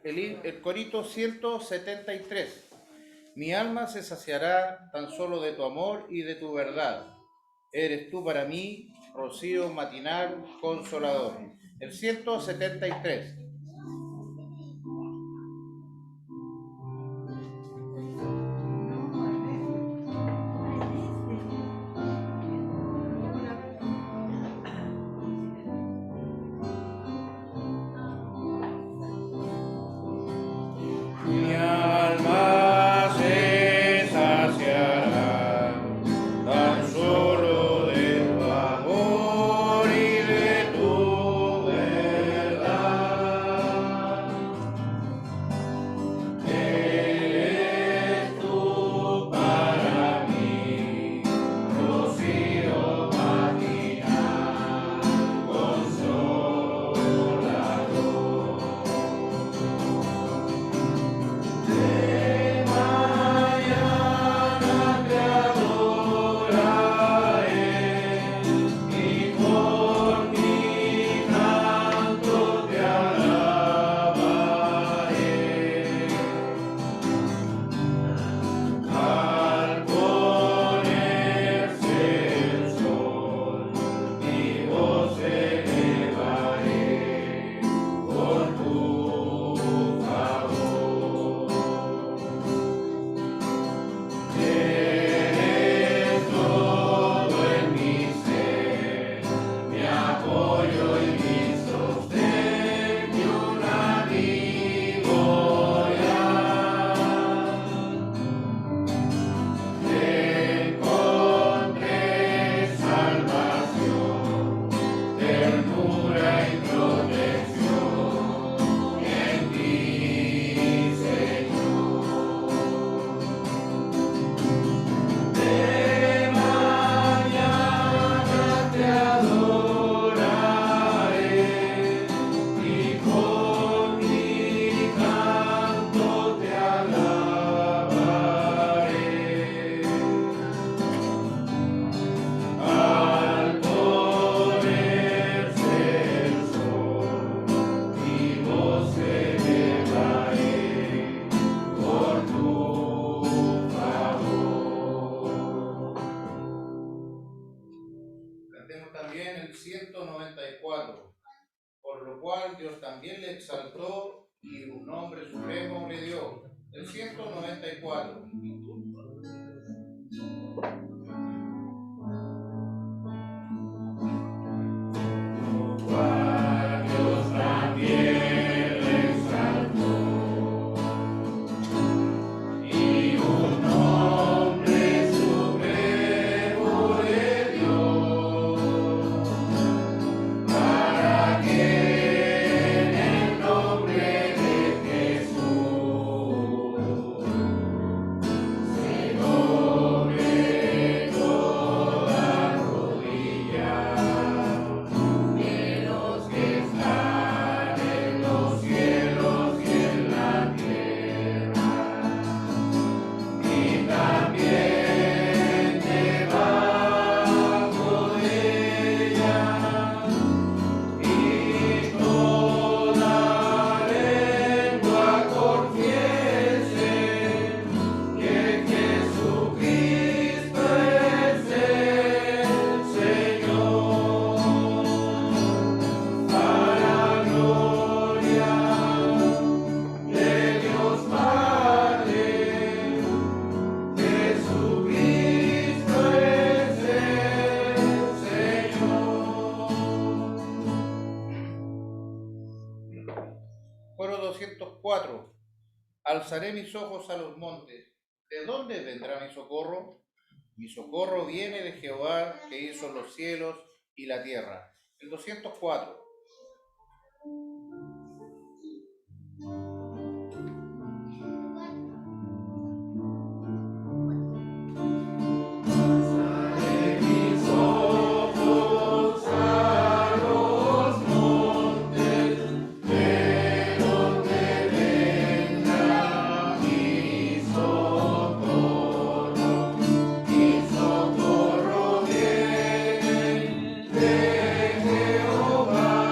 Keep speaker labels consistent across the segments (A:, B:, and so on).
A: el corito 173. Mi alma se saciará tan solo de tu amor y de tu verdad. Eres tú para mí, rocío matinal consolador. El 173. Mi alma se saciará tan solo de tu amor y de tu verdad. Eres tú para mí, rocío matinal, consolador. De mañana te adoraré y por mi canto te alabaré. Al ponerse el sol, mi voz elevaré por tu favor. Eres todo en mi ser, mi apoyo y mi sostén, y un amigo leal. Encontré salvación, ternura y protección en ti, Señor. De mañana te adoraré y con mi canto te alabaré. Al ponerse el sol, mi voz elevaré por tu favor. Cantemos también el 194, por lo cual Dios también le exaltó y un nombre supremo le dio. El 194. Cual Dios también le exaltó y un nombre supremo le dio, para que en el nombre de Jesús se doble toda rodilla de los que están en los cielos y en la tierra, y también debajo de ella, y toda lengua confiese que Jesucristo es el Señor, para gloria de Dios Padre. Jesucristo es el Señor. Coro 204. Alzaré mis ojos a los montes. ¿De dónde vendrá mi socorro? Mi socorro viene de Jehová, que hizo los cielos y la tierra. El 204. Alzaré mis ojos a los montes, de donde vendrá mi socorro. Mi socorro viene de Jehová,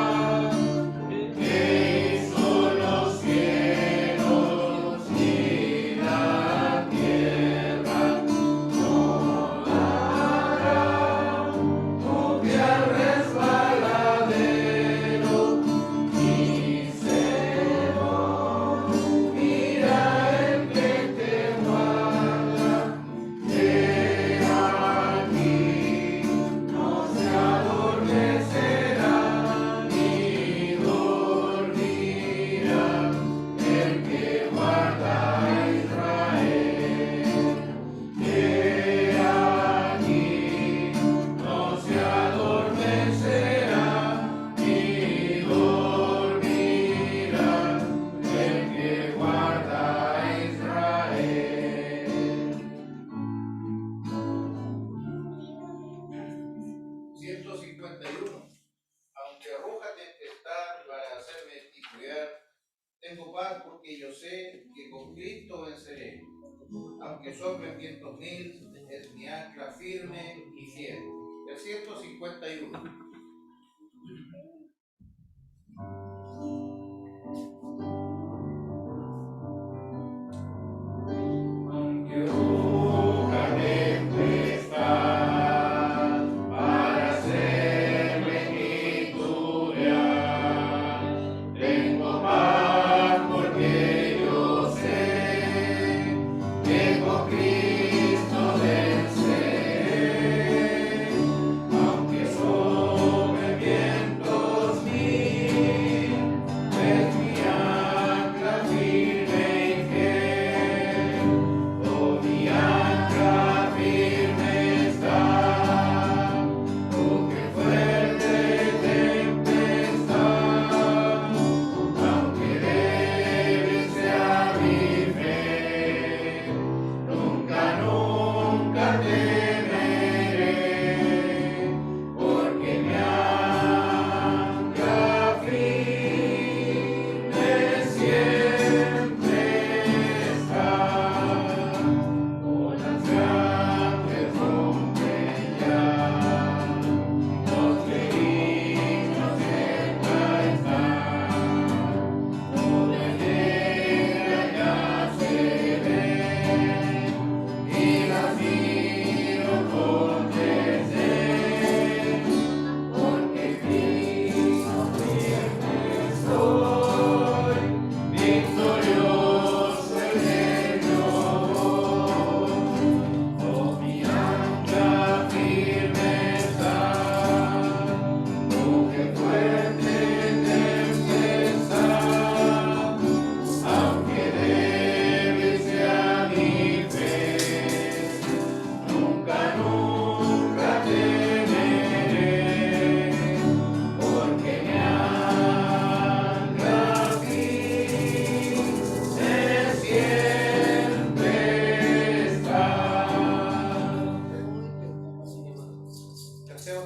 A: titubear. Tengo paz porque yo sé que con Cristo venceré. Aunque soplen vientos mil, es mi ancla firme y fiel. El 151.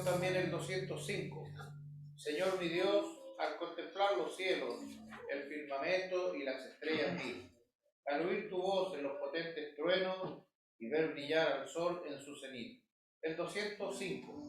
A: También el 205. Señor mi Dios, al contemplar los cielos, el firmamento y las estrellas mil, al oír tu voz en los potentes truenos y ver brillar al sol en su cenit. El 205.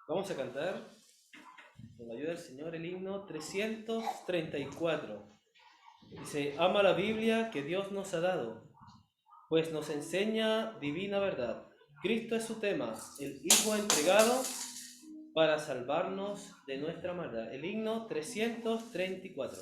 B: Vamos a cantar, con la ayuda del Señor, el himno 334. Dice: ama la Biblia que Dios nos ha dado, pues nos enseña divina verdad. Cristo es su tema, el Hijo entregado para salvarnos de nuestra maldad. El himno 334.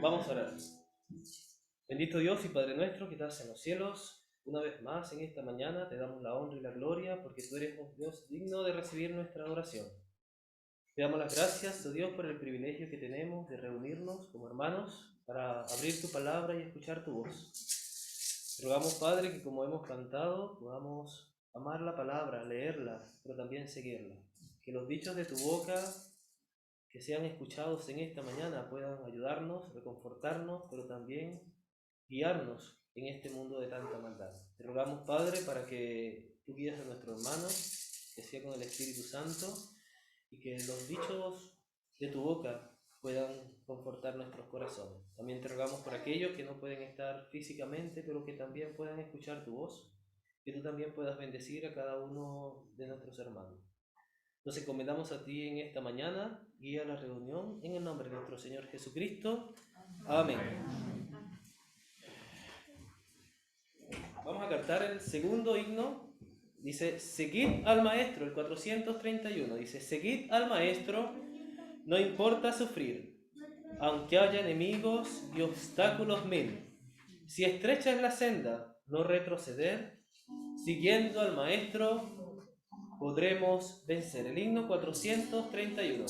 B: Vamos a orar. Bendito Dios y Padre nuestro que estás en los cielos, una vez más en esta mañana te damos la honra y la gloria porque tú eres un Dios digno de recibir nuestra adoración. Te damos las gracias, oh Dios, por el privilegio que tenemos de reunirnos como hermanos para abrir tu palabra y escuchar tu voz. Te rogamos, Padre, que como hemos cantado, podamos amar la palabra, leerla, pero también seguirla. Que los dichos de tu boca que sean escuchados en esta mañana puedan ayudarnos, reconfortarnos, pero también guiarnos en este mundo de tanta maldad. Te rogamos, Padre, para que tú guíes a nuestros hermanos, que sea con el Espíritu Santo, y que los dichos de tu boca puedan confortar nuestros corazones. También te rogamos por aquellos que no pueden estar físicamente, pero que también puedan escuchar tu voz, que tú también puedas bendecir a cada uno de nuestros hermanos. Nos encomendamos a ti en esta mañana, guía la reunión en el nombre de nuestro Señor Jesucristo. Amén. Vamos a cantar el segundo himno. Dice, seguid al maestro, el 431. Dice, seguid al maestro, no importa sufrir, aunque haya enemigos y obstáculos mil. Si estrecha es la senda, no retroceder, siguiendo al maestro podremos vencer. El himno 431.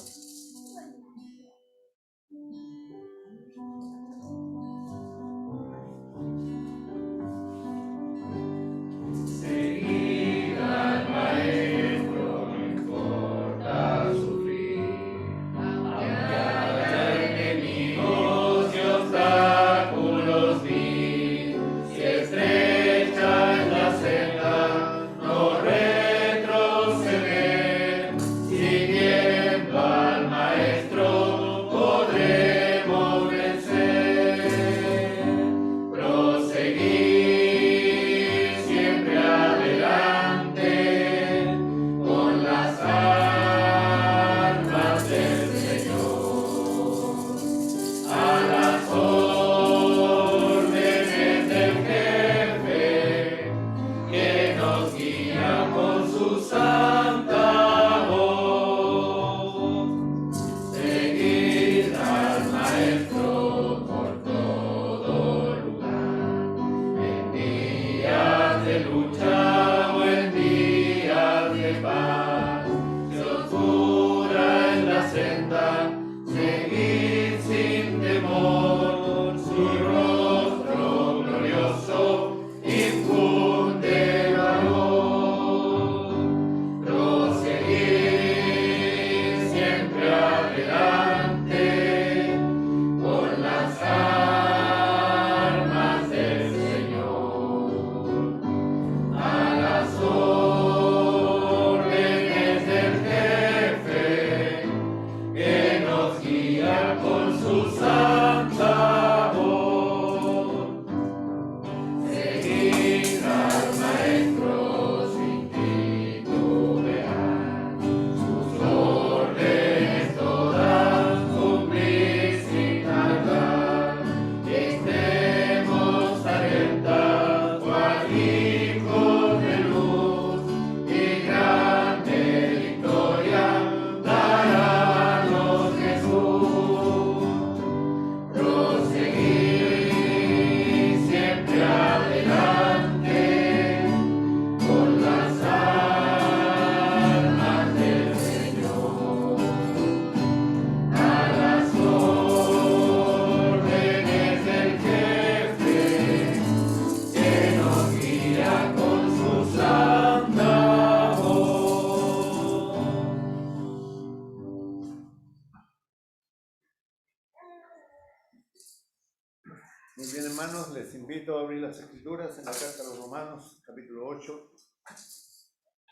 C: Muy bien, hermanos, les invito a abrir las Escrituras en la Carta a los Romanos, capítulo 8.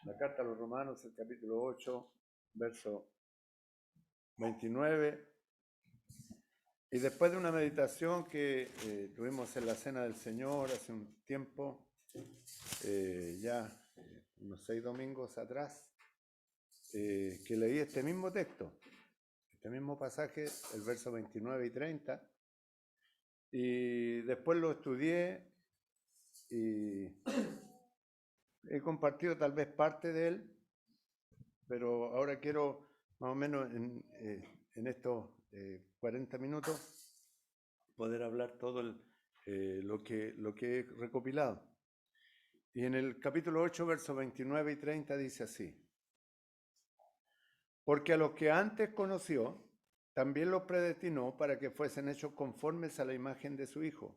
C: La Carta a los Romanos, el capítulo 8, verso 29. Y después de una meditación que tuvimos en la Cena del Señor hace un tiempo, unos 6 domingos atrás, que leí este mismo texto, este mismo pasaje, el verso 29 y 30, y después lo estudié y he compartido tal vez parte de él, pero ahora quiero más o menos en estos 40 minutos poder hablar todo lo que he recopilado. Y en el capítulo 8, versos 29 y 30 dice así: porque a los que antes conoció, también los predestinó para que fuesen hechos conformes a la imagen de su Hijo,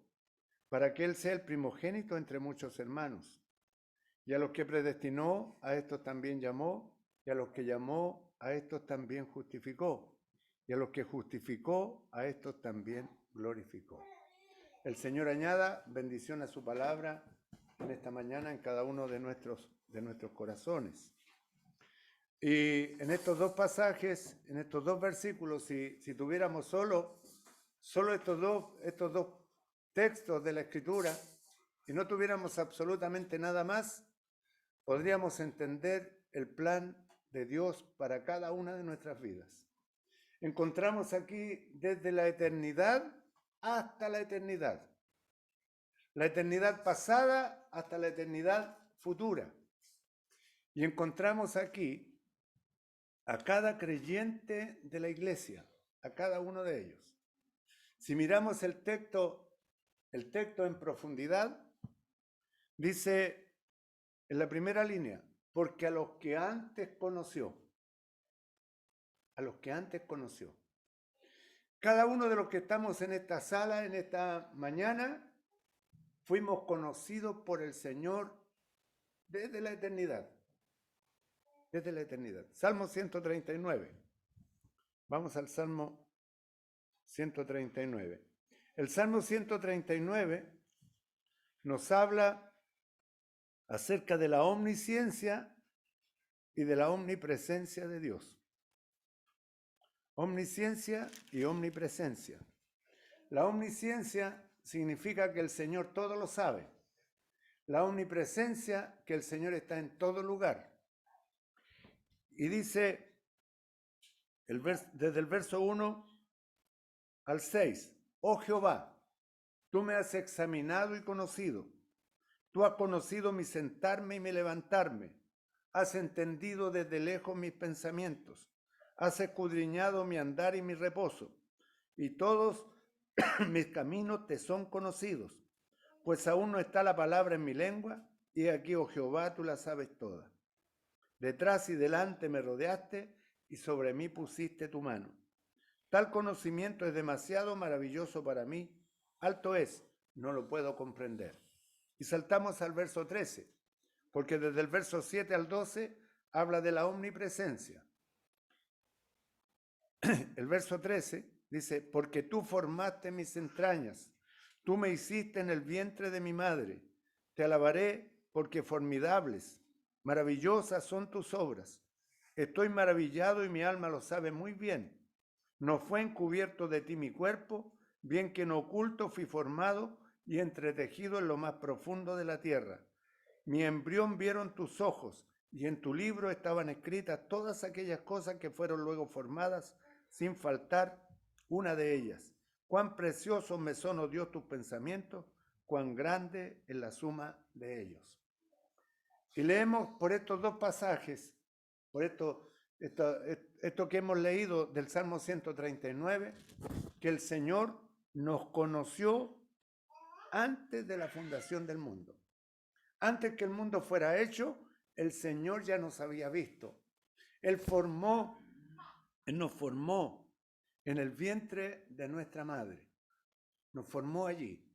C: para que Él sea el primogénito entre muchos hermanos. Y a los que predestinó, a estos también llamó, y a los que llamó, a estos también justificó, y a los que justificó, a estos también glorificó. El Señor añada bendición a su palabra en esta mañana en cada uno de nuestros corazones. Y en estos dos pasajes, en estos dos versículos, si tuviéramos solo estos dos textos de la Escritura y no tuviéramos absolutamente nada más, podríamos entender el plan de Dios para cada una de nuestras vidas. Encontramos aquí desde la eternidad hasta la eternidad pasada hasta la eternidad futura. Y encontramos aquí a cada creyente de la iglesia, a cada uno de ellos. Si miramos el texto en profundidad, dice en la primera línea, porque a los que antes conoció, cada uno de los que estamos en esta sala, en esta mañana, fuimos conocidos por el Señor desde la eternidad. Desde la eternidad. Salmo 139. Vamos al Salmo 139. El Salmo 139 nos habla acerca de la omnisciencia y de la omnipresencia de Dios. Omnisciencia y omnipresencia. La omnisciencia significa que el Señor todo lo sabe. La omnipresencia, que el Señor está en todo lugar. Y dice desde el verso 1 al 6, oh Jehová, tú me has examinado y conocido. Tú has conocido mi sentarme y mi levantarme. Has entendido desde lejos mis pensamientos. Has escudriñado mi andar y mi reposo. Y todos mis caminos te son conocidos. Pues aún no está la palabra en mi lengua, y aquí, oh Jehová, tú la sabes toda. Detrás y delante me rodeaste, y sobre mí pusiste tu mano. Tal conocimiento es demasiado maravilloso para mí. Alto es, no lo puedo comprender. Y saltamos al verso 13, porque desde el verso 7 al 12 habla de la omnipresencia. El verso 13 dice, porque tú formaste mis entrañas, tú me hiciste en el vientre de mi madre. Te alabaré porque formidables, maravillosas son tus obras. Estoy maravillado y mi alma lo sabe muy bien. No fue encubierto de ti mi cuerpo, bien que en oculto fui formado y entretejido en lo más profundo de la tierra. Mi embrión vieron tus ojos, y en tu libro estaban escritas todas aquellas cosas que fueron luego formadas, sin faltar una de ellas. Cuán preciosos me son, oh Dios, tus pensamientos, cuán grande es la suma de ellos. Y leemos por estos dos pasajes, por esto que hemos leído del Salmo 139, que el Señor nos conoció antes de la fundación del mundo. Antes que el mundo fuera hecho, el Señor ya nos había visto. Él nos formó en el vientre de nuestra madre. Nos formó allí.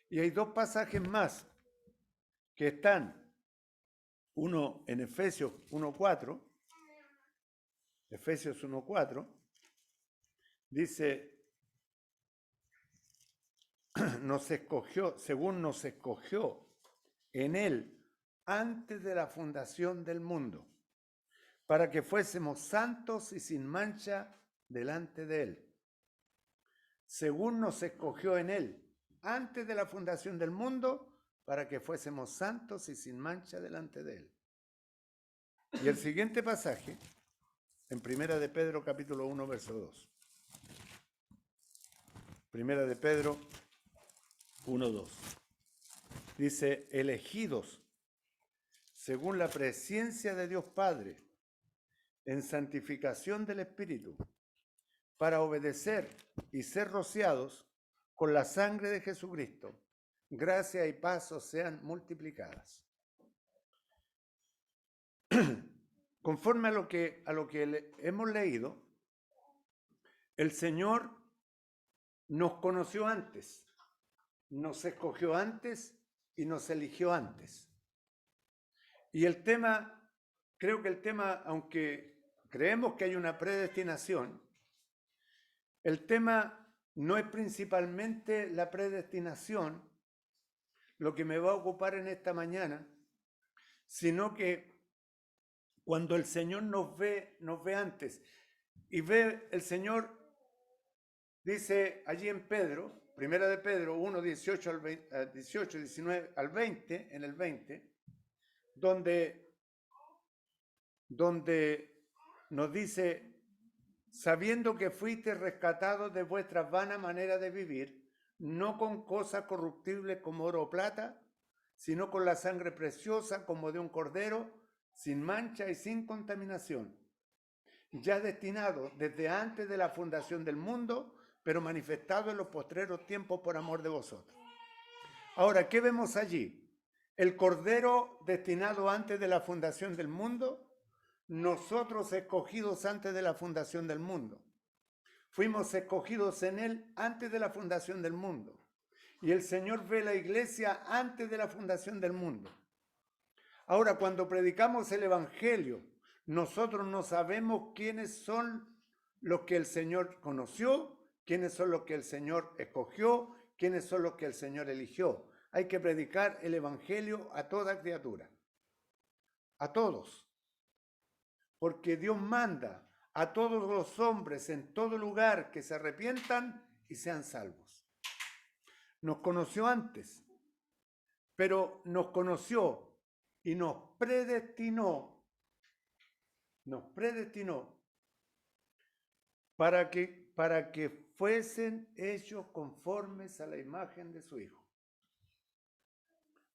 C: Y hay dos pasajes más que están, uno en Efesios 1:4. Efesios 1:4 dice, según nos escogió en Él antes de la fundación del mundo, para que fuésemos santos y sin mancha delante de Él. Según nos escogió en Él antes de la fundación del mundo, para que fuésemos santos y sin mancha delante de Él. Y el siguiente pasaje, en Primera de Pedro, capítulo 1, verso 2. Primera de Pedro 1:2. Dice, elegidos según la presciencia de Dios Padre, en santificación del Espíritu, para obedecer y ser rociados con la sangre de Jesucristo. Gracia y paz os sean multiplicadas. Conforme a lo que hemos leído, el Señor nos conoció antes, nos escogió antes y nos eligió antes. Y creo que el tema, aunque creemos que hay una predestinación, el tema no es principalmente la predestinación lo que me va a ocupar en esta mañana, sino que cuando el Señor nos ve antes, y ve el Señor, dice allí en Pedro, Primera de Pedro 1, 18, 19 al 20, en el 20, donde nos dice sabiendo que fuiste rescatados de vuestra vana manera de vivir, no con cosas corruptibles como oro o plata, sino con la sangre preciosa como de un cordero, sin mancha y sin contaminación, ya destinado desde antes de la fundación del mundo, pero manifestado en los postreros tiempos por amor de vosotros. Ahora, ¿qué vemos allí? El cordero destinado antes de la fundación del mundo, nosotros escogidos antes de la fundación del mundo. Fuimos escogidos en él antes de la fundación del mundo. Y el Señor ve la iglesia antes de la fundación del mundo. Ahora, cuando predicamos el Evangelio, nosotros no sabemos quiénes son los que el Señor conoció, quiénes son los que el Señor escogió, quiénes son los que el Señor eligió. Hay que predicar el Evangelio a toda criatura, a todos, porque Dios manda a todos los hombres en todo lugar que se arrepientan y sean salvos. Nos conoció antes, pero nos conoció y nos predestinó para que fuesen hechos conformes a la imagen de su Hijo.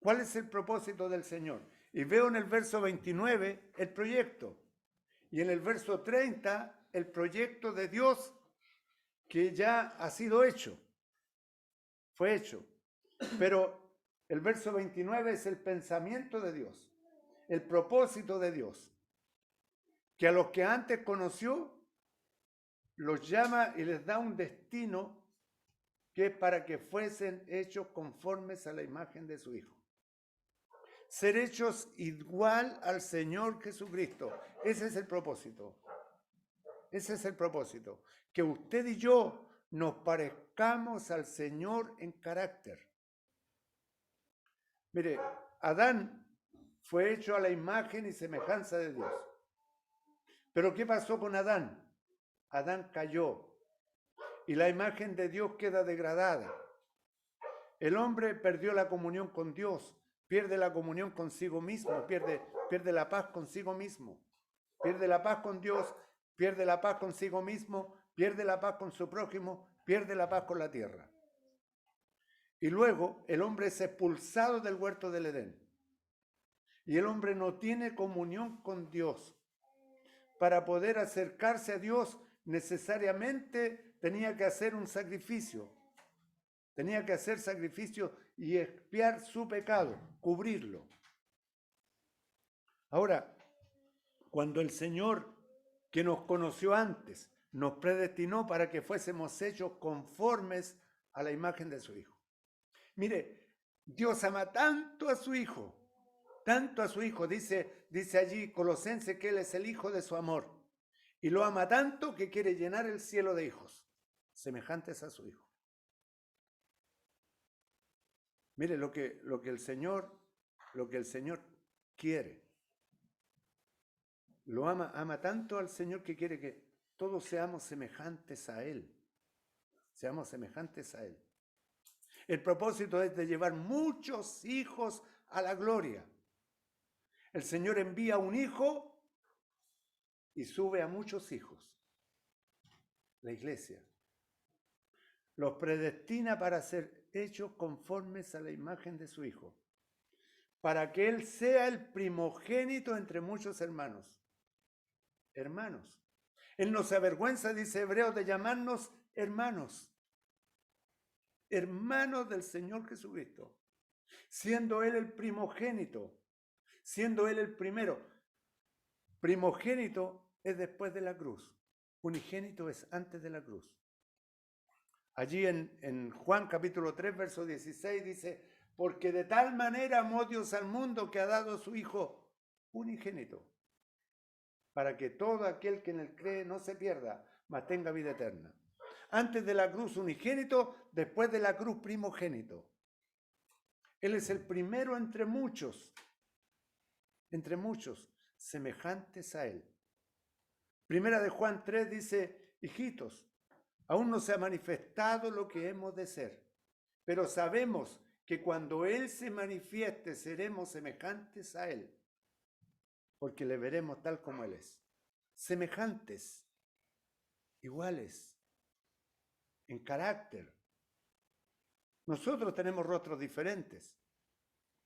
C: ¿Cuál es el propósito del Señor? Y veo en el verso 29 el proyecto, y en el verso 30 el proyecto de Dios que ya ha sido hecho, fue hecho. Pero el verso 29 es el pensamiento de Dios, el propósito de Dios, que a los que antes conoció, los llama y les da un destino que es para que fuesen hechos conformes a la imagen de su Hijo. Ser hechos igual al Señor Jesucristo. Ese es el propósito. Ese es el propósito. Que usted y yo nos parezcamos al Señor en carácter. Mire, Adán fue hecho a la imagen y semejanza de Dios. Pero ¿qué pasó con Adán? Adán cayó y la imagen de Dios queda degradada. El hombre perdió la comunión con Dios, pierde la comunión consigo mismo, pierde la paz consigo mismo, pierde la paz con Dios, pierde la paz consigo mismo, pierde la paz con su prójimo, pierde la paz con la tierra. Y luego el hombre es expulsado del huerto del Edén. Y el hombre no tiene comunión con Dios. Para poder acercarse a Dios, necesariamente tenía que hacer un sacrificio. Tenía que hacer sacrificio y expiar su pecado, cubrirlo. Ahora, cuando el Señor, que nos conoció antes, nos predestinó para que fuésemos hechos conformes a la imagen de su Hijo. Mire, Dios ama tanto a su Hijo, dice allí Colosenses que Él es el Hijo de su amor. Y lo ama tanto que quiere llenar el cielo de hijos, semejantes a su Hijo. Mire lo que el Señor quiere. Lo ama tanto al Señor que quiere que todos seamos semejantes a Él. Seamos semejantes a Él. El propósito es de llevar muchos hijos a la gloria. El Señor envía un hijo y sube a muchos hijos. La iglesia los predestina para ser hechos conformes a la imagen de su Hijo, para que Él sea el primogénito entre muchos hermanos. Hermanos. Él no se avergüenza, dice Hebreos, de llamarnos hermanos. Hermanos del Señor Jesucristo. Siendo Él el primogénito, siendo Él el primero. Primogénito es después de la cruz. Unigénito es antes de la cruz. Allí en Juan capítulo 3, verso 16 dice, porque de tal manera amó Dios al mundo que ha dado a su Hijo unigénito, para que todo aquel que en él cree no se pierda, mas tenga vida eterna. Antes de la cruz unigénito, después de la cruz primogénito. Él es el primero entre muchos, semejantes a Él. Primera de Juan 3 dice, hijitos, aún no se ha manifestado lo que hemos de ser, pero sabemos que cuando Él se manifieste seremos semejantes a Él, porque le veremos tal como Él es. Semejantes. iguales en carácter. Nosotros tenemos rostros diferentes,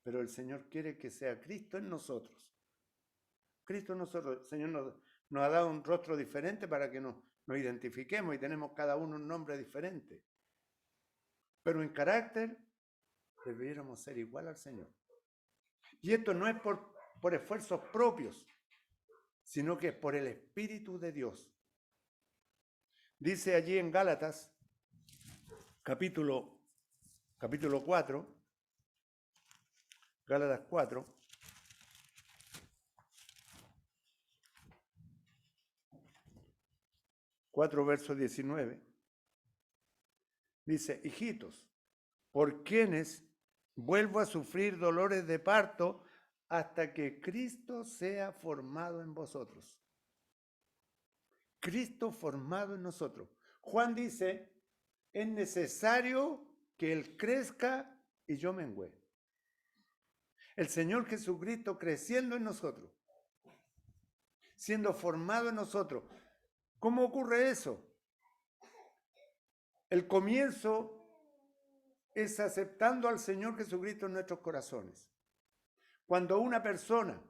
C: pero el Señor quiere que sea Cristo en nosotros. Cristo en nosotros. El Señor nos ha dado un rostro diferente para que nos identifiquemos y tenemos cada uno un nombre diferente. Pero en carácter debiéramos ser igual al Señor. Y esto no es por esfuerzos propios, sino que es por el Espíritu de Dios. Dice allí en Gálatas, capítulo 4, Gálatas 4, verso 19, dice: hijitos, por quienes vuelvo a sufrir dolores de parto hasta que Cristo sea formado en vosotros. Cristo formado en nosotros. Juan dice: es necesario que Él crezca y yo mengüe. El Señor Jesucristo creciendo en nosotros, siendo formado en nosotros. ¿Cómo ocurre eso? El comienzo es aceptando al Señor Jesucristo en nuestros corazones. Cuando una persona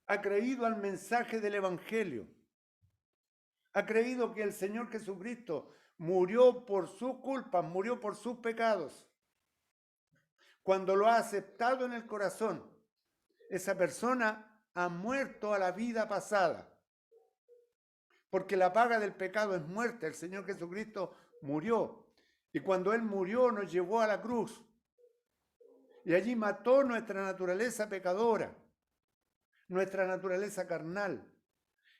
C: ha creído al mensaje del Evangelio, ha creído que el Señor Jesucristo murió por su culpa, murió por sus pecados, cuando lo ha aceptado en el corazón, esa persona ha muerto a la vida pasada. Porque la paga del pecado es muerte. El Señor Jesucristo murió. Y cuando Él murió nos llevó a la cruz. Y allí mató nuestra naturaleza pecadora, nuestra naturaleza carnal.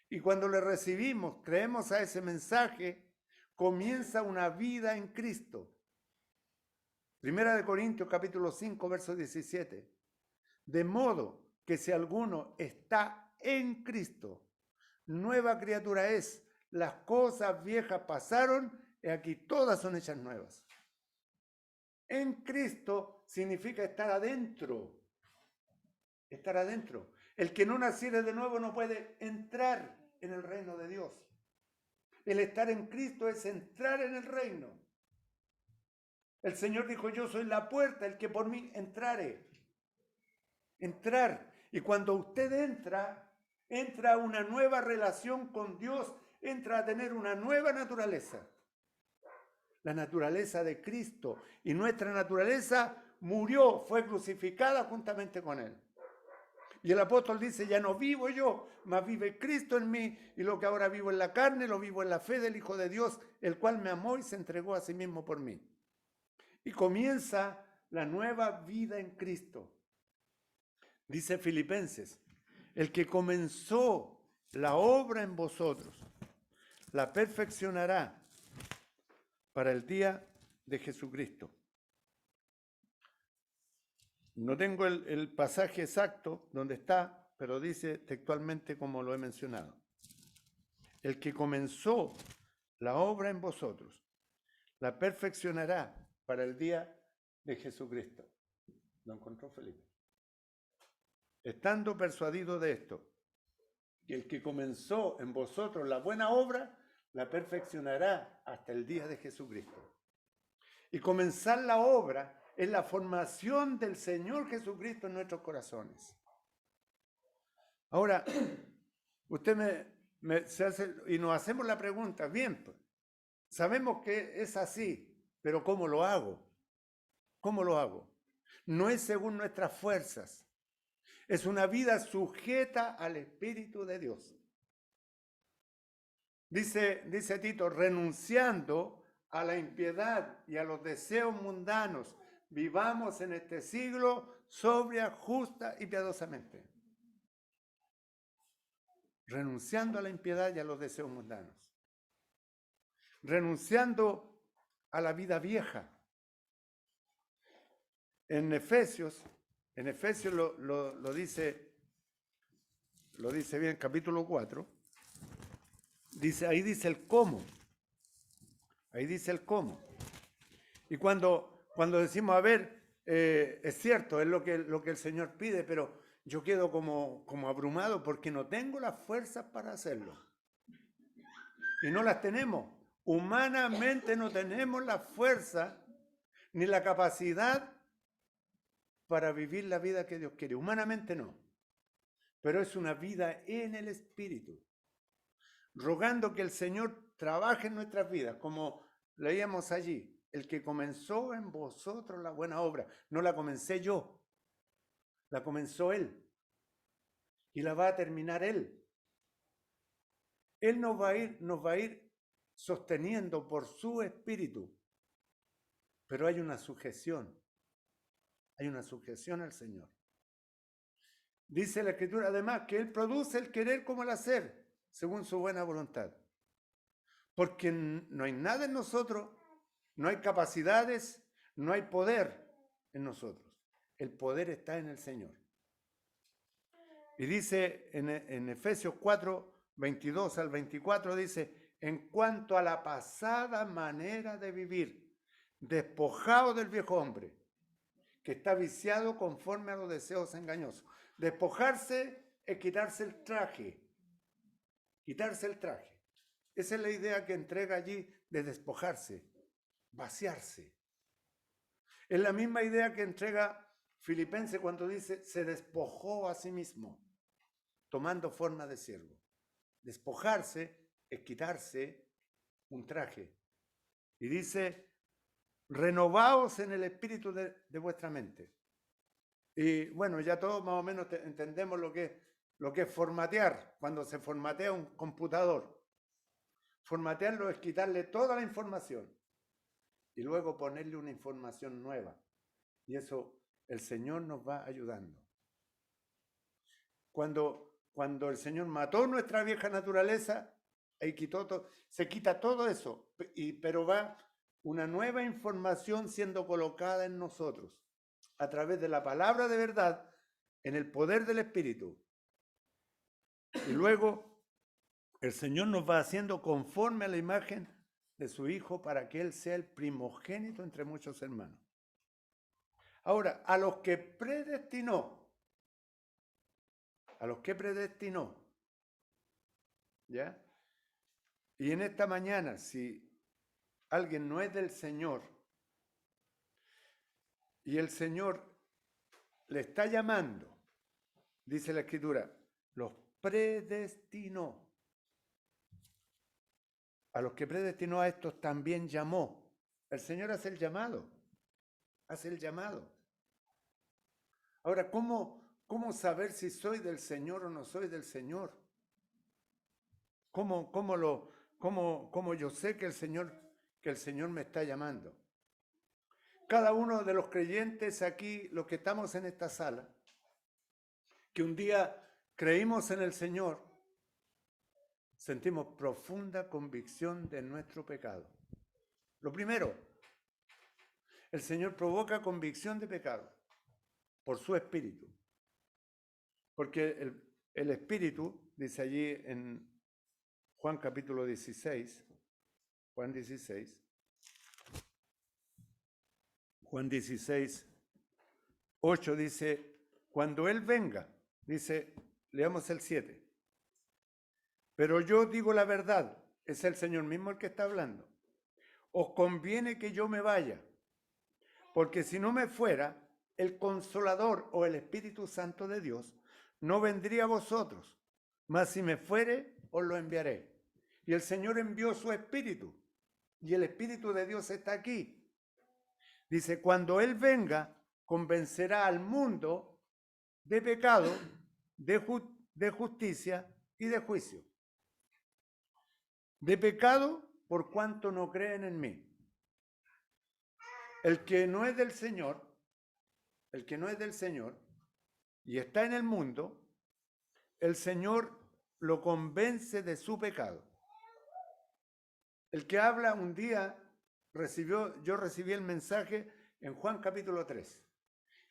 C: Y cuando le recibimos, creemos a ese mensaje, comienza una vida en Cristo. Primera de Corintios capítulo 5, verso 17. De modo que si alguno está en Cristo, nueva criatura es. Las cosas viejas pasaron y aquí todas son hechas nuevas. En Cristo significa estar adentro. Estar adentro. El que no naciere de nuevo no puede entrar en el reino de Dios. El estar en Cristo es entrar en el reino. El Señor dijo: yo soy la puerta, el que por mí entrare. Entrar. Y cuando usted entra a una nueva relación con Dios, entra a tener una nueva naturaleza. La naturaleza de Cristo. Y nuestra naturaleza murió, fue crucificada juntamente con Él. Y el apóstol dice: ya no vivo yo, mas vive Cristo en mí, y lo que ahora vivo en la carne, lo vivo en la fe del Hijo de Dios, el cual me amó y se entregó a sí mismo por mí. Y comienza la nueva vida en Cristo. Dice Filipenses: el que comenzó la obra en vosotros, la perfeccionará para el día de Jesucristo. No tengo el pasaje exacto donde está, pero dice textualmente como lo he mencionado. El que comenzó la obra en vosotros, la perfeccionará para el día de Jesucristo. ¿Lo encontró Felipe? Estando persuadido de esto, que el que comenzó en vosotros la buena obra, la perfeccionará hasta el día de Jesucristo. Y comenzar la obra es la formación del Señor Jesucristo en nuestros corazones. Ahora, usted se hace, y nos hacemos la pregunta: bien, pues, sabemos que es así, pero ¿cómo lo hago? ¿Cómo lo hago? No es según nuestras fuerzas. Es una vida sujeta al Espíritu de Dios. Dice Tito: renunciando a la impiedad y a los deseos mundanos, vivamos en este siglo sobria, justa y piadosamente. Renunciando a la impiedad y a los deseos mundanos. Renunciando a la vida vieja. En Efesios lo dice bien, capítulo 4, ahí dice el cómo. Ahí dice el cómo. Y cuando decimos, a ver, es cierto, es lo que el Señor pide, pero yo quedo como abrumado porque no tengo las fuerzas para hacerlo. Y no las tenemos. Humanamente no tenemos la fuerza ni la capacidad para vivir la vida que Dios quiere. Humanamente no. Pero es una vida en el Espíritu. Rogando que el Señor trabaje en nuestras vidas, como leíamos allí. El que comenzó en vosotros la buena obra. No la comencé yo. La comenzó Él. Y la va a terminar Él. Él nos va a ir sosteniendo por su Espíritu. Pero hay una sujeción. Hay una sujeción al Señor. Dice la Escritura además que Él produce el querer como el hacer, según su buena voluntad. Porque no hay nada en nosotros, no hay capacidades, no hay poder en nosotros. El poder está en el Señor. Y dice en Efesios 4, 22 al 24, dice, en cuanto a la pasada manera de vivir, despojado del viejo hombre, que está viciado conforme a los deseos engañosos. Despojarse es quitarse el traje. Quitarse el traje. Esa es la idea que entrega allí de despojarse, vaciarse. Es la misma idea que entrega Filipenses cuando dice, se despojó a sí mismo, tomando forma de siervo. Despojarse es quitarse un traje. Y dice, renovaos en el espíritu de vuestra mente. Y bueno, ya todos más o menos entendemos lo que es formatear, cuando se formatea un computador. Formatearlo es quitarle toda la información y luego ponerle una información nueva. Y eso el Señor nos va ayudando. Cuando el Señor mató nuestra vieja naturaleza, ahí se quita todo eso, pero va una nueva información siendo colocada en nosotros a través de la palabra de verdad, en el poder del Espíritu. Y luego el Señor nos va haciendo conforme a la imagen de su Hijo para que Él sea el primogénito entre muchos hermanos. Ahora, a los que predestinó, ¿ya? Y en esta mañana, si alguien no es del Señor y el Señor le está llamando, dice la Escritura, los predestinó. A los que predestinó a estos también llamó. El Señor hace el llamado. Hace el llamado. Ahora, ¿cómo saber si soy del Señor o no soy del Señor? ¿Cómo yo sé que el Señor me está llamando? Cada uno de los creyentes aquí, los que estamos en esta sala, que un día creímos en el Señor, sentimos profunda convicción de nuestro pecado. Lo primero, el Señor provoca convicción de pecado por su Espíritu. Porque el Espíritu, dice allí en Juan capítulo 16, Juan 16, 8 dice, cuando Él venga, dice, leamos el 7, pero yo digo la verdad, es el Señor mismo el que está hablando, os conviene que yo me vaya, porque si no me fuera, el Consolador o el Espíritu Santo de Dios no vendría a vosotros, mas si me fuere, os lo enviaré. Y el Señor envió su Espíritu, y el Espíritu de Dios está aquí. Dice, cuando Él venga, convencerá al mundo de pecado, de justicia y de juicio. De pecado por cuanto no creen en mí. El que no es del Señor, y está en el mundo, el Señor lo convence de su pecado. El que habla un día, yo recibí el mensaje en Juan capítulo 3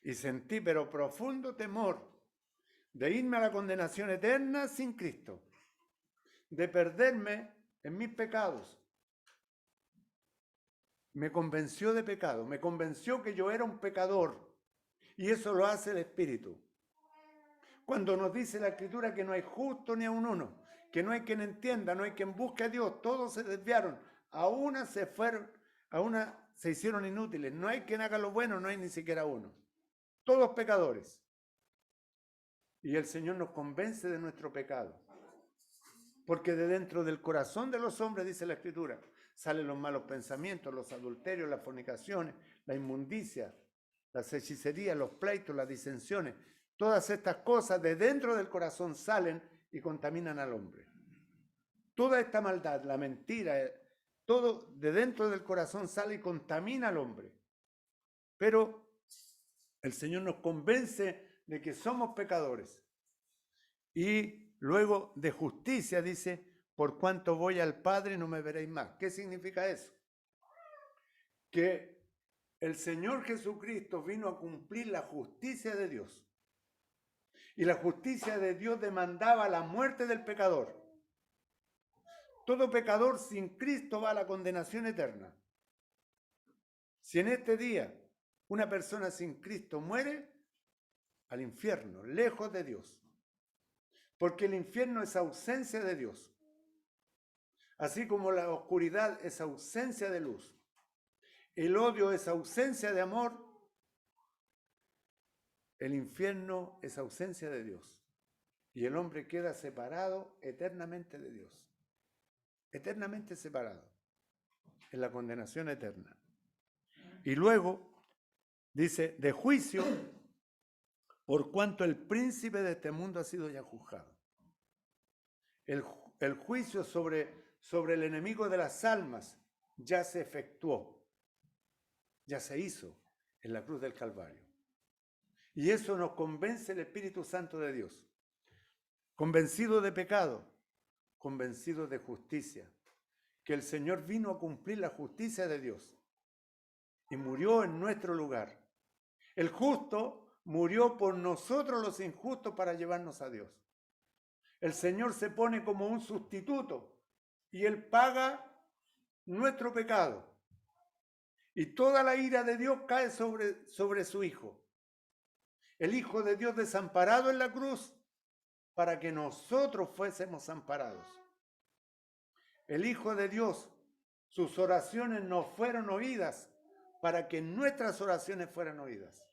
C: y sentí pero profundo temor de irme a la condenación eterna sin Cristo, de perderme en mis pecados. Me convenció de pecado, me convenció que yo era un pecador y eso lo hace el Espíritu. Cuando nos dice la Escritura que no hay justo ni a un uno, que no hay quien entienda, no hay quien busque a Dios, todos se desviaron, a una se fueron, a una se hicieron inútiles, no hay quien haga lo bueno, no hay ni siquiera uno. Todos pecadores. Y el Señor nos convence de nuestro pecado. Porque de dentro del corazón de los hombres, dice la Escritura, salen los malos pensamientos, los adulterios, las fornicaciones, la inmundicia, las hechicerías, los pleitos, las disensiones. Todas estas cosas de dentro del corazón salen y contaminan al hombre. Toda esta maldad, la mentira, todo de dentro del corazón sale y contamina al hombre. Pero el Señor nos convence de que somos pecadores. Y luego de justicia dice, por cuanto voy al Padre no me veréis más. ¿Qué significa eso? Que el Señor Jesucristo vino a cumplir la justicia de Dios. Y la justicia de Dios demandaba la muerte del pecador. Todo pecador sin Cristo va a la condenación eterna. Si en este día una persona sin Cristo muere, al infierno, lejos de Dios. Porque el infierno es ausencia de Dios. Así como la oscuridad es ausencia de luz. El odio es ausencia de amor. El infierno es ausencia de Dios. Y el hombre queda separado eternamente de Dios. Eternamente separado. En la condenación eterna. Y luego dice, de juicio, por cuanto el príncipe de este mundo ha sido ya juzgado. El juicio sobre el enemigo de las almas ya se efectuó, ya se hizo en la cruz del Calvario. Y eso nos convence el Espíritu Santo de Dios. Convencido de pecado, convencido de justicia, que el Señor vino a cumplir la justicia de Dios y murió en nuestro lugar. El justo murió por nosotros los injustos para llevarnos a Dios. El Señor se pone como un sustituto y Él paga nuestro pecado. Y toda la ira de Dios cae sobre su Hijo. El Hijo de Dios desamparado en la cruz para que nosotros fuésemos amparados. El Hijo de Dios, sus oraciones no fueron oídas para que nuestras oraciones fueran oídas.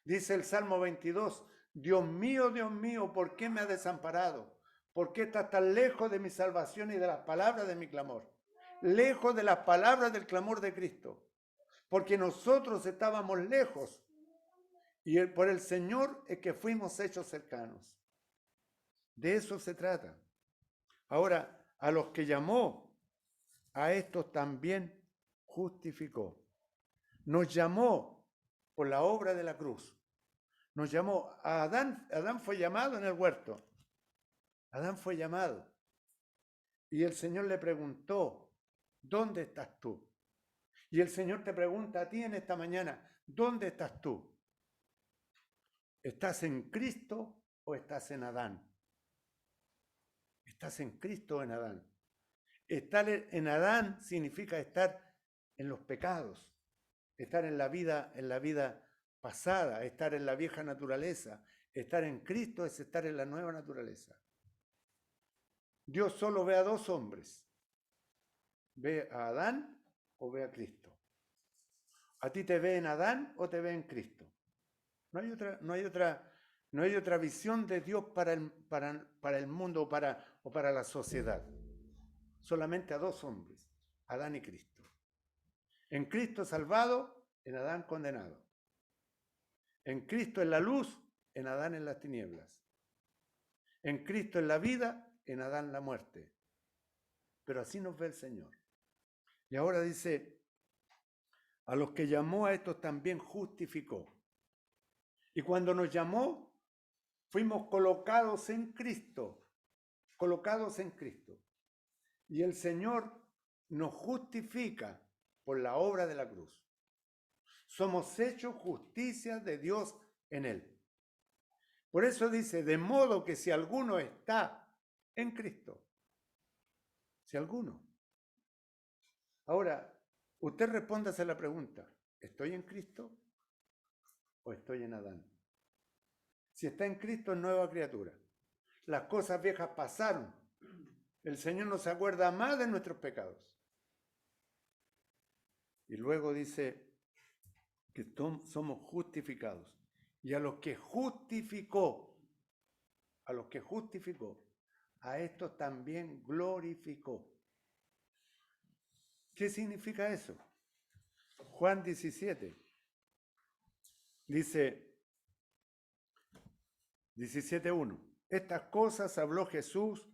C: Dice el Salmo 22, Dios mío, ¿por qué me has desamparado? ¿Por qué estás tan lejos de mi salvación y de las palabras de mi clamor? Lejos de las palabras del clamor de Cristo. Porque nosotros estábamos lejos y por el Señor es que fuimos hechos cercanos. De eso se trata. Ahora, a los que llamó, a estos también justificó. Nos llamó por la obra de la cruz. Nos llamó a Adán. Adán fue llamado en el huerto. Adán fue llamado. Y el Señor le preguntó, ¿dónde estás tú? Y el Señor te pregunta a ti en esta mañana, ¿dónde estás tú? ¿Estás en Cristo o estás en Adán? ¿Estás en Cristo o en Adán? Estar en Adán significa estar en los pecados, estar en la vida pasada, estar en la vieja naturaleza. Estar en Cristo es estar en la nueva naturaleza. Dios solo ve a dos hombres. ¿Ve a Adán o ve a Cristo? ¿A ti te ve en Adán o te ve en Cristo? No hay otra visión de Dios para el mundo o para la sociedad. Solamente a dos hombres, Adán y Cristo. En Cristo salvado, en Adán condenado. En Cristo en la luz, en Adán en las tinieblas. En Cristo en la vida, en Adán la muerte. Pero así nos ve el Señor. Y ahora dice, a los que llamó a estos también justificó. Y cuando nos llamó, fuimos colocados en Cristo. Colocados en Cristo. Y el Señor nos justifica por la obra de la cruz. Somos hechos justicia de Dios en Él. Por eso dice, de modo que si alguno está en Cristo, si alguno. Ahora, usted respóndase a la pregunta, ¿estoy en Cristo o estoy en Adán? Si está en Cristo es nueva criatura. Las cosas viejas pasaron. El Señor no se acuerda más de nuestros pecados. Y luego dice que somos justificados. Y a los que justificó, a estos también glorificó. ¿Qué significa eso? Juan 17 dice, 17:1, estas cosas habló Jesús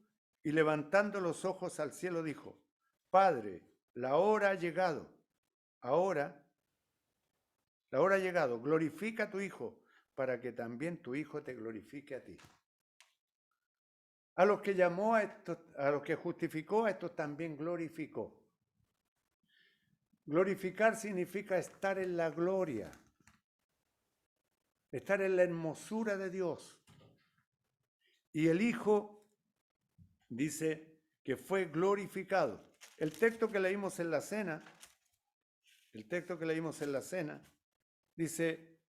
C: y levantando los ojos al cielo dijo, Padre, la hora ha llegado, la hora ha llegado, glorifica a tu Hijo, para que también tu Hijo te glorifique a ti. A los que llamó a estos, a los que justificó, a estos también glorificó. Glorificar significa estar en la gloria, estar en la hermosura de Dios. Y el Hijo dice que fue glorificado. El texto que leímos en la cena, dice,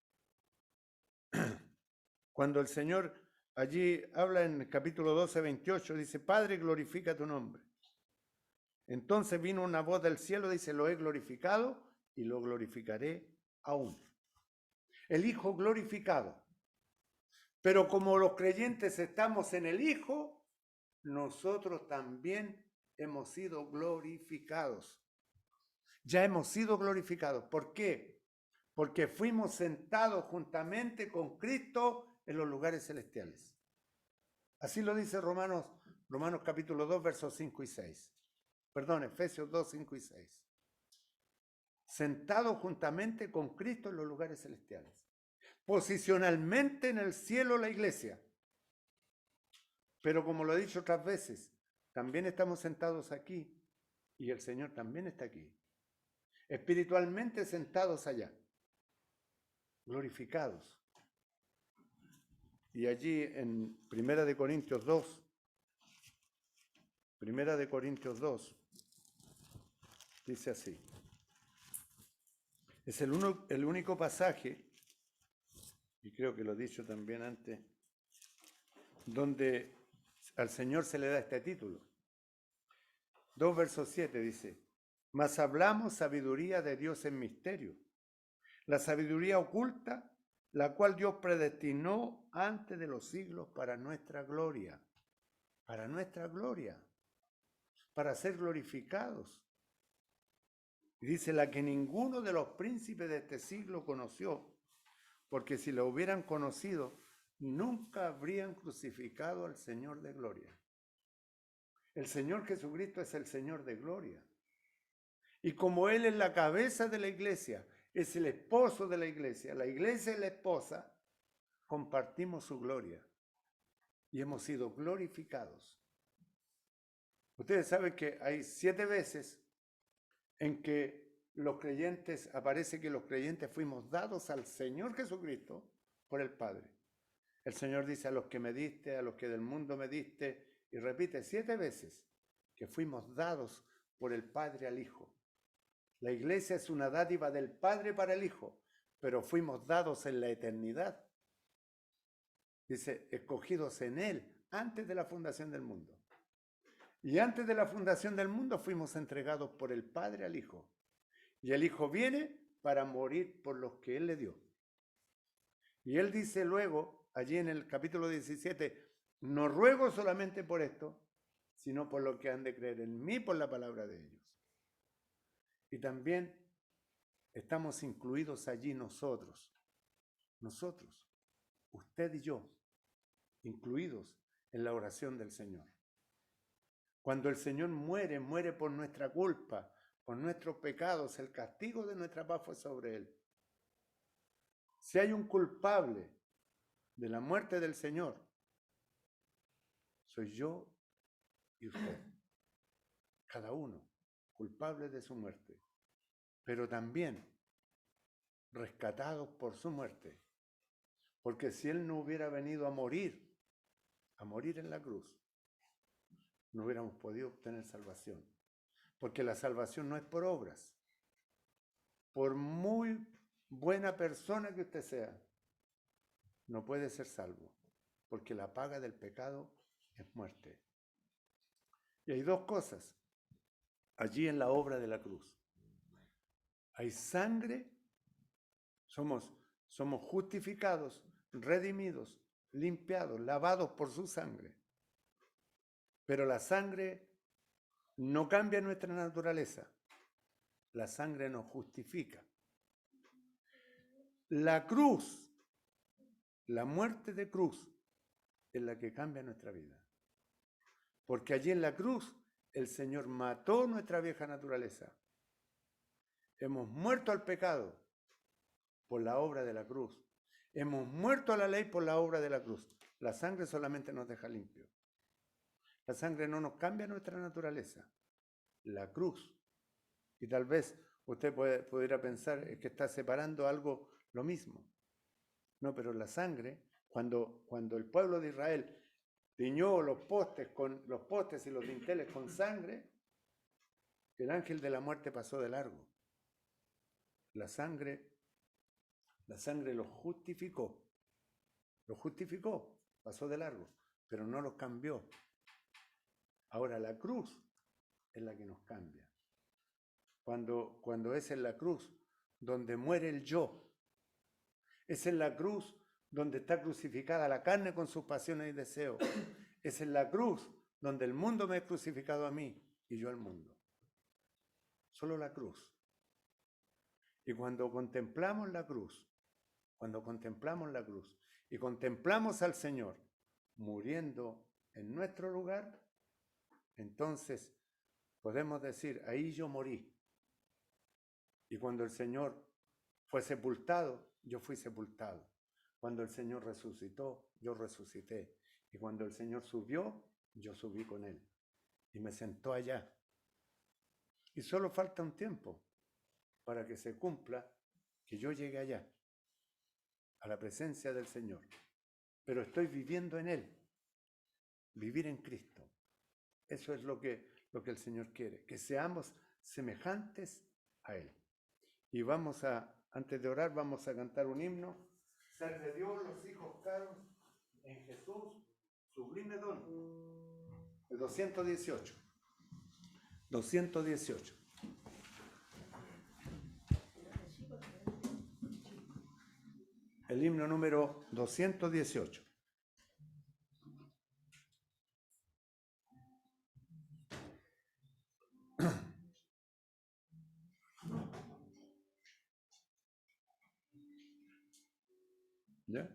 C: cuando el Señor allí habla en el capítulo 12, 28, dice, Padre, glorifica tu nombre. Entonces vino una voz del cielo, dice, lo he glorificado y lo glorificaré aún. El Hijo glorificado. Pero como los creyentes estamos en el Hijo, nosotros también hemos sido glorificados. Ya hemos sido glorificados. ¿Por qué? Porque fuimos sentados juntamente con Cristo en los lugares celestiales. Así lo dice Romanos capítulo 2, versos 5 y 6. Perdón, Efesios 2, 5 y 6. Sentados juntamente con Cristo en los lugares celestiales. Posicionalmente en el cielo la iglesia. Pero como lo he dicho otras veces, también estamos sentados aquí y el Señor también está aquí. Espiritualmente sentados allá, glorificados. Y allí en Primera de Corintios 2, dice así. Es el único pasaje, y creo que lo he dicho también antes, donde al Señor se le da este título. 2 versos 7 dice, mas hablamos sabiduría de Dios en misterio, la sabiduría oculta, la cual Dios predestinó antes de los siglos para nuestra gloria, para ser glorificados. Y dice, la que ninguno de los príncipes de este siglo conoció, porque si lo hubieran conocido, nunca habrían crucificado al Señor de gloria. El Señor Jesucristo es el Señor de gloria. Y como Él es la cabeza de la iglesia, es el esposo de la iglesia es la esposa, compartimos su gloria y hemos sido glorificados. Ustedes saben que hay 7 veces en que aparece que los creyentes fuimos dados al Señor Jesucristo por el Padre. El Señor dice, a los que me diste, a los que del mundo me diste, y repite 7 veces que fuimos dados por el Padre al Hijo. La iglesia es una dádiva del Padre para el Hijo, pero fuimos dados en la eternidad. Dice, escogidos en Él antes de la fundación del mundo. Y antes de la fundación del mundo fuimos entregados por el Padre al Hijo. Y el Hijo viene para morir por los que Él le dio. Y Él dice luego, allí en el capítulo 17, no ruego solamente por esto, sino por lo que han de creer en mí por la palabra de ellos. Y también estamos incluidos allí nosotros, usted y yo, incluidos en la oración del Señor. Cuando el Señor muere, muere por nuestra culpa, por nuestros pecados, el castigo de nuestra paz fue sobre Él. Si hay un culpable de la muerte del Señor, soy yo y usted, cada uno culpable de su muerte, pero también rescatados por su muerte, porque si Él no hubiera venido a morir en la cruz, no hubiéramos podido obtener salvación, porque la salvación no es por obras. Por muy buena persona que usted sea, no puede ser salvo, porque la paga del pecado es muerte. Y hay dos cosas allí en la obra de la cruz. Hay sangre, somos justificados, redimidos, limpiados, lavados por su sangre. Pero la sangre no cambia nuestra naturaleza. La sangre nos justifica. La cruz, la muerte de cruz, es la que cambia nuestra vida. Porque allí en la cruz el Señor mató nuestra vieja naturaleza. Hemos muerto al pecado por la obra de la cruz. Hemos muerto a la ley por la obra de la cruz. La sangre solamente nos deja limpios. La sangre no nos cambia nuestra naturaleza. La cruz. Y tal vez usted pudiera pensar que está separando algo, lo mismo. No, pero la sangre, cuando el pueblo de Israel tiñó los postes y los dinteles con sangre, el ángel de la muerte pasó de largo. La sangre los justificó. Los justificó, pasó de largo, pero no los cambió. Ahora la cruz es la que nos cambia. Cuando es en la cruz donde muere el yo, es en la cruz donde está crucificada la carne con sus pasiones y deseos. Es en la cruz donde el mundo me ha crucificado a mí y yo al mundo. Solo la cruz. Y cuando contemplamos la cruz y contemplamos al Señor muriendo en nuestro lugar, entonces podemos decir, ahí yo morí. Y cuando el Señor fue sepultado, yo fui sepultado. Cuando el Señor resucitó, yo resucité. Y cuando el Señor subió, yo subí con Él. Y me sentó allá. Y solo falta un tiempo para que se cumpla que yo llegue allá, a la presencia del Señor. Pero estoy viviendo en Él. Vivir en Cristo. Eso es lo que el Señor quiere, que seamos semejantes a Él. Y antes de orar, vamos a cantar un himno. Ser de Dios los hijos caros en Jesús, sublime don. El 218. 218. El himno número 218. ¿Ya?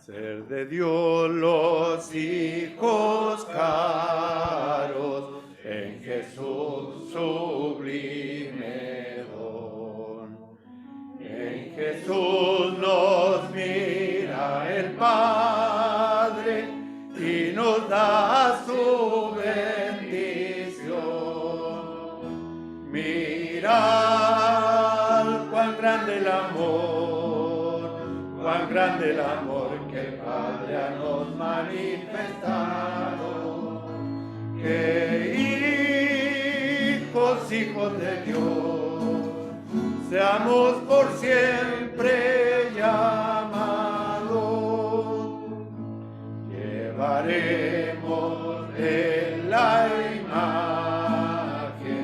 C: Ser de Dios los hijos caros, en Jesús sublime don. En Jesús nos mira el Padre y nos da su bendición. Mirad cuán grande el amor, cuán grande el amor que el Padre ha nos manifestado, que hijos de Dios, seamos por siempre llamados, llevaremos en la imagen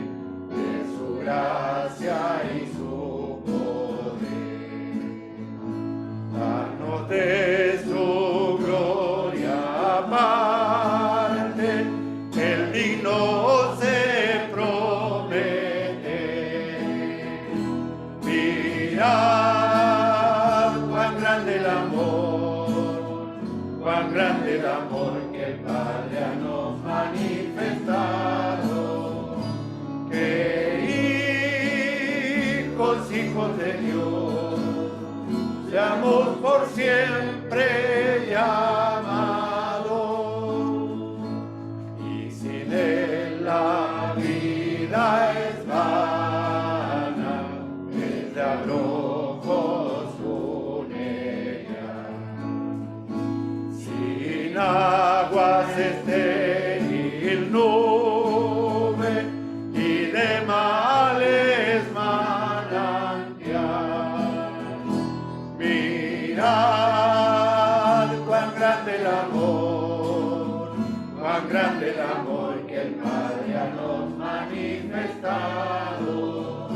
C: de su gracia y su poder, darnos de su gloria aparte, el digno se promete. Mirad cuán grande el amor que el Padre ha nos manifestado, que hijos de Dios, seamos por siempre llamados, y si de la vida es vana, es de abrojos un ella, sin aguas estéril nube y de males manantial. Mirad cuán grande el amor que el Padre a nos manifestado,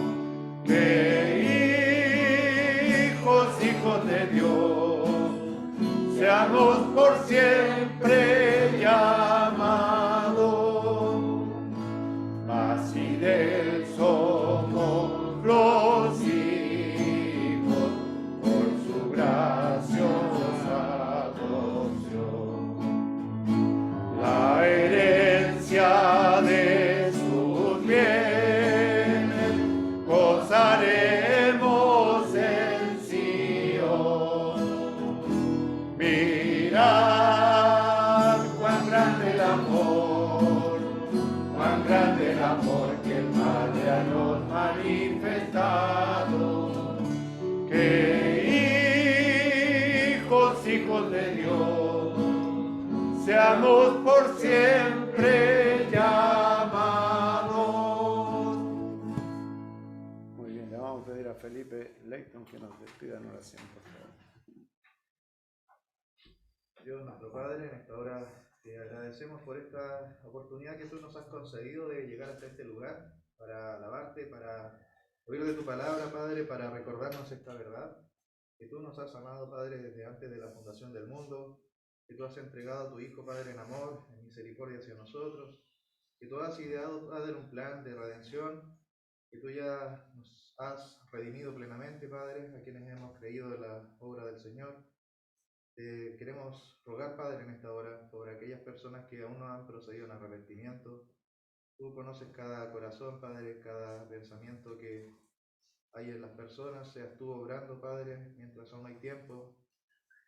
C: que hijos de Dios, seamos por siempre llamados, mas si de él somos los hijos por su graciosa adopción. La herencia de sus bienes gozaremos en Sion. Mirad cuán grande el amor que el Padre a nos manifestado, que hijos de Dios, seamos por siempre llamados. Muy bien, le vamos a pedir a Felipe Leighton que nos despida en oración, por favor.
D: Dios nuestro Padre, en esta hora te agradecemos por esta oportunidad que tú nos has concedido de llegar hasta este lugar para alabarte, para oír de tu palabra, Padre, para recordarnos esta verdad, que tú nos has amado, Padre, desde antes de la fundación del mundo, que tú has entregado a tu Hijo, Padre, en amor, en misericordia hacia nosotros, que tú has ideado, Padre, un plan de redención, que tú ya nos has redimido plenamente, Padre, a quienes hemos creído en la obra del Señor. Queremos rogar, Padre, en esta hora por aquellas personas que aún no han procedido en arrepentimiento. Tú conoces cada corazón, Padre, cada pensamiento que hay en las personas, seas tú obrando, Padre, mientras aún hay tiempo.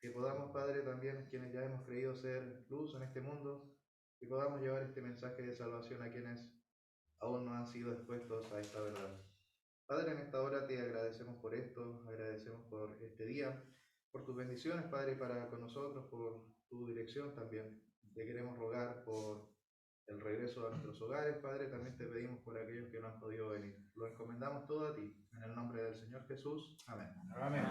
D: Que podamos, Padre, también quienes ya hemos creído ser luz en este mundo, que podamos llevar este mensaje de salvación a quienes aún no han sido expuestos a esta verdad. Padre, en esta hora te agradecemos por esto, agradecemos por este día, por tus bendiciones, Padre, para con nosotros, por tu dirección también. Te queremos rogar por el regreso a nuestros hogares, Padre. También te pedimos por aquellos que no han podido venir. Lo encomendamos todo a ti, en el nombre del Señor Jesús. Amén.
A: Amén.